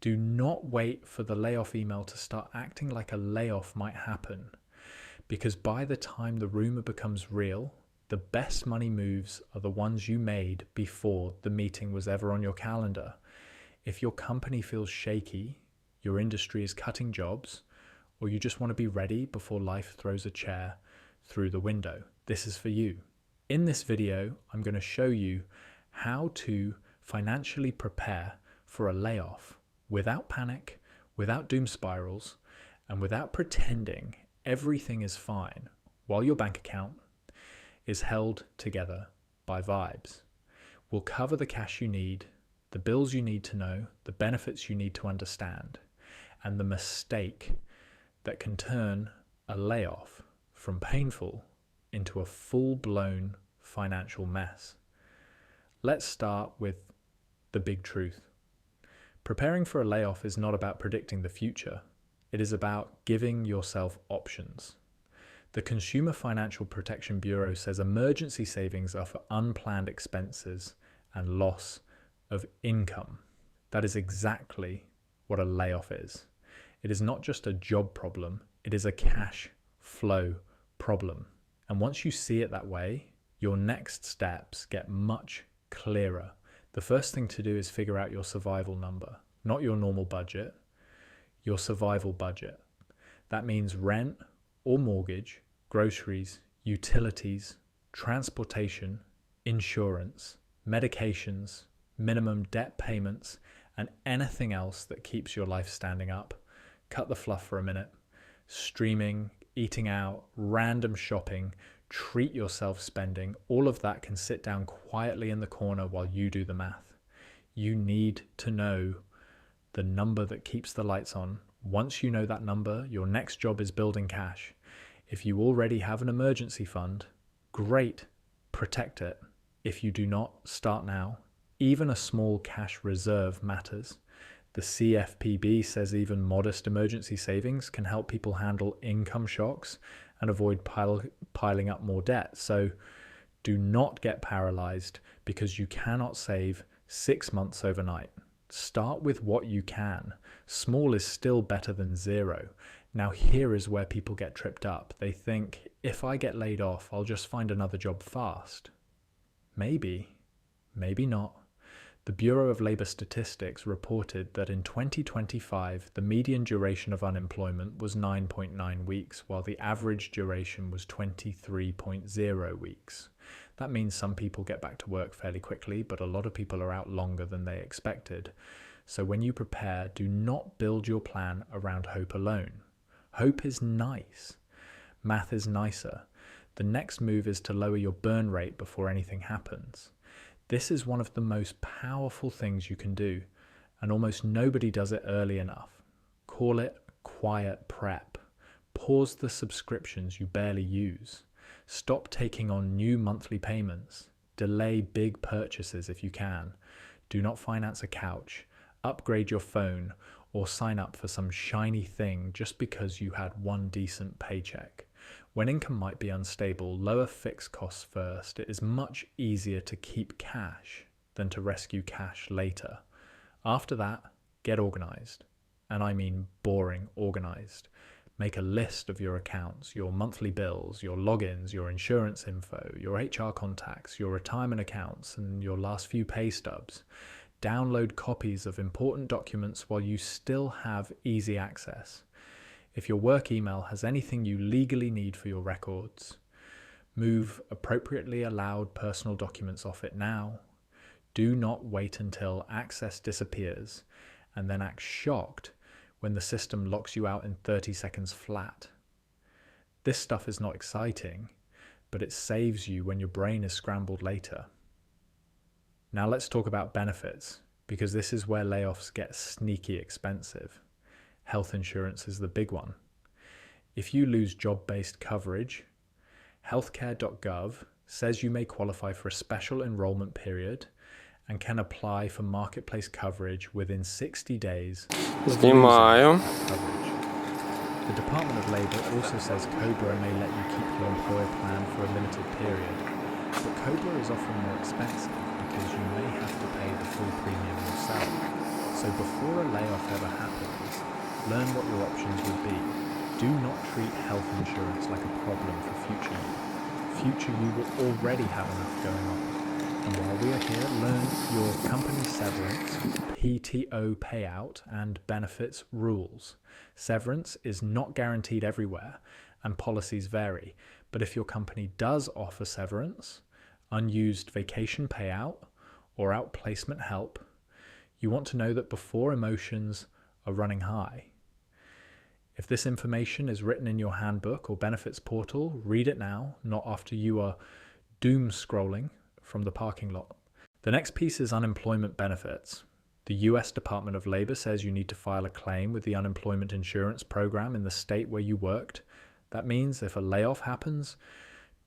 Do not wait for the layoff email to start acting like a layoff might happen, because by the time the rumor becomes real, the best money moves are the ones you made before the meeting was ever on your calendar. If your company feels shaky, your industry is cutting jobs, or you just want to be ready before life throws a chair through the window, this is for you. In this video, I'm going to show you how to financially prepare for a layoff without panic, without doom spirals, and without pretending everything is fine while your bank account is held together by vibes. We'll cover the cash you need, the bills you need to know, the benefits you need to understand, and the mistake that can turn a layoff from painful into a full-blown financial mess. Let's start with the big truth. Preparing for a layoff is not about predicting the future. It is about giving yourself options. The Consumer Financial Protection Bureau says emergency savings are for unplanned expenses and loss of income. That is exactly what a layoff is. It is not just a job problem, it is a cash flow problem. And once you see it that way, your next steps get much clearer. The first thing to do is figure out your survival number, not your normal budget, your survival budget. That means rent or mortgage, groceries, utilities, transportation, insurance, medications, minimum debt payments, and anything else that keeps your life standing up. Cut the fluff for a minute. Streaming, eating out, random shopping, treat yourself spending, all of that can sit down quietly in the corner while you do the math. You need to know the number that keeps the lights on. Once you know that number, your next job is building cash. If you already have an emergency fund, great, protect it. If you do not, start now. Even a small cash reserve matters. The CFPB says even modest emergency savings can help people handle income shocks and avoid piling up more debt. So do not get paralyzed because you cannot save 6 months overnight. Start with what you can. Small is still better than zero. Now here is where people get tripped up. They think, if I get laid off, I'll just find another job fast. Maybe, maybe not. The Bureau of Labor Statistics reported that in 2025, the median duration of unemployment was 9.9 weeks, while the average duration was 23.0 weeks. That means some people get back to work fairly quickly, but a lot of people are out longer than they expected. So when you prepare, do not build your plan around hope alone. Hope is nice. Math is nicer. The next move is to lower your burn rate before anything happens. This is one of the most powerful things you can do, and almost nobody does it early enough. Call it quiet prep. Pause the subscriptions you barely use. Stop taking on new monthly payments. Delay big purchases if you can. Do not finance a couch. Upgrade your phone or sign up for some shiny thing just because you had one decent paycheck. When income might be unstable, lower fixed costs first. It is much easier to keep cash than to rescue cash later. After that, get organized. And I mean boring organized. Make a list of your accounts, your monthly bills, your logins, your insurance info, your HR contacts, your retirement accounts, and your last few pay stubs. Download copies of important documents while you still have easy access. If your work email has anything you legally need for your records, move appropriately allowed personal documents off it now. Do not wait until access disappears and then act shocked when the system locks you out in 30 seconds flat. This stuff is not exciting, but it saves you when your brain is scrambled later. Now let's talk about benefits, because this is where layoffs get sneaky expensive. Health insurance is the big one. If you lose job-based coverage, healthcare.gov says you may qualify for a special enrollment period and can apply for marketplace coverage within 60 days of losing that coverage. The Department of Labor also says COBRA may let you keep your employer plan for a limited period, but COBRA is often more expensive because you may have to pay the full premium yourself. So before a layoff ever Learn what your options would be. Do not treat health insurance like a problem for future you. Future you will already have enough going on. And while we are here, learn your company severance, PTO payout, and benefits rules. Severance is not guaranteed everywhere, and policies vary. But if your company does offer severance, unused vacation payout, or outplacement help, you want to know that before emotions are running high. If this information is written in your handbook or benefits portal, read it now, not after you are doom scrolling from the parking lot. The next piece is unemployment benefits. The US Department of Labor says you need to file a claim with the unemployment insurance program in the state where you worked. That means if a layoff happens,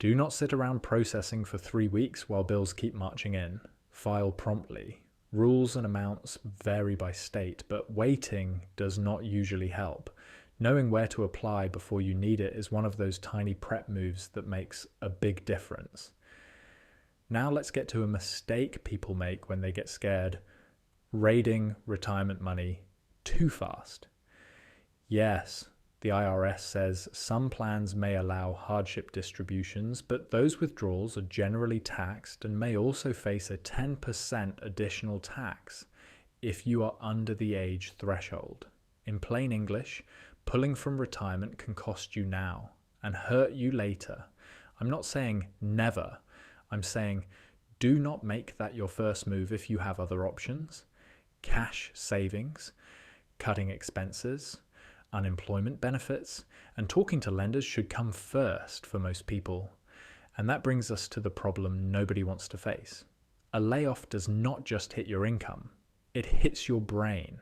do not sit around processing for 3 weeks while bills keep marching in. File promptly. Rules and amounts vary by state, but waiting does not usually help. Knowing where to apply before you need it is one of those tiny prep moves that makes a big difference. Now let's get to a mistake people make when they get scared: raiding retirement money too fast. Yes, the IRS says some plans may allow hardship distributions, but those withdrawals are generally taxed and may also face a 10% additional tax if you are under the age threshold. In plain English, pulling from retirement can cost you now and hurt you later. I'm not saying never. I'm saying do not make that your first move if you have other options. Cash savings, cutting expenses, unemployment benefits, and talking to lenders should come first for most people. And that brings us to the problem nobody wants to face. A layoff does not just hit your income. It hits your brain.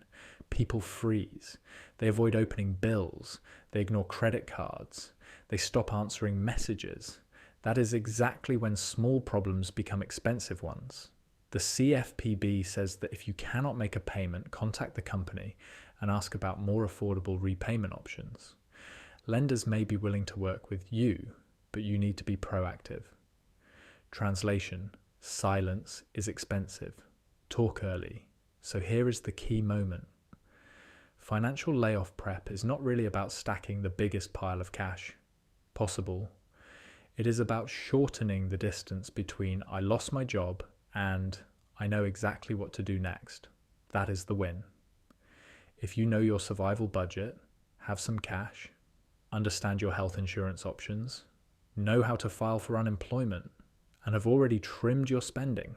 People freeze. They avoid opening bills. They ignore credit cards. They stop answering messages. That is exactly when small problems become expensive ones. The CFPB says that if you cannot make a payment, contact the company and ask about more affordable repayment options. Lenders may be willing to work with you, but you need to be proactive. Translation: silence is expensive. Talk early. So here is the key moment. Financial layoff prep is not really about stacking the biggest pile of cash possible. It is about shortening the distance between I lost my job and I know exactly what to do next. That is the win. If you know your survival budget, have some cash, understand your health insurance options, know how to file for unemployment, and have already trimmed your spending,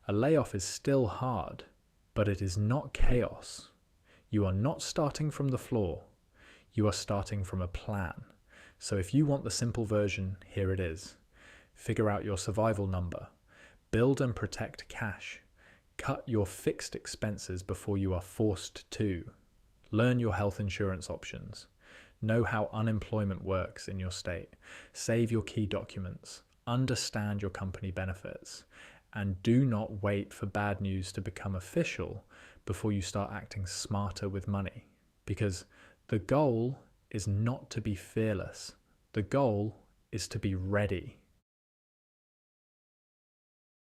a layoff is still hard, but it is not chaos. You are not starting from the floor. You are starting from a plan. So if you want the simple version, here it is. Figure out your survival number. Build and protect cash. Cut your fixed expenses before you are forced to. Learn your health insurance options. Know how unemployment works in your state. Save your key documents. Understand your company benefits. And do not wait for bad news to become official before you start acting smarter with money. Because the goal is not to be fearless. The goal is to be ready.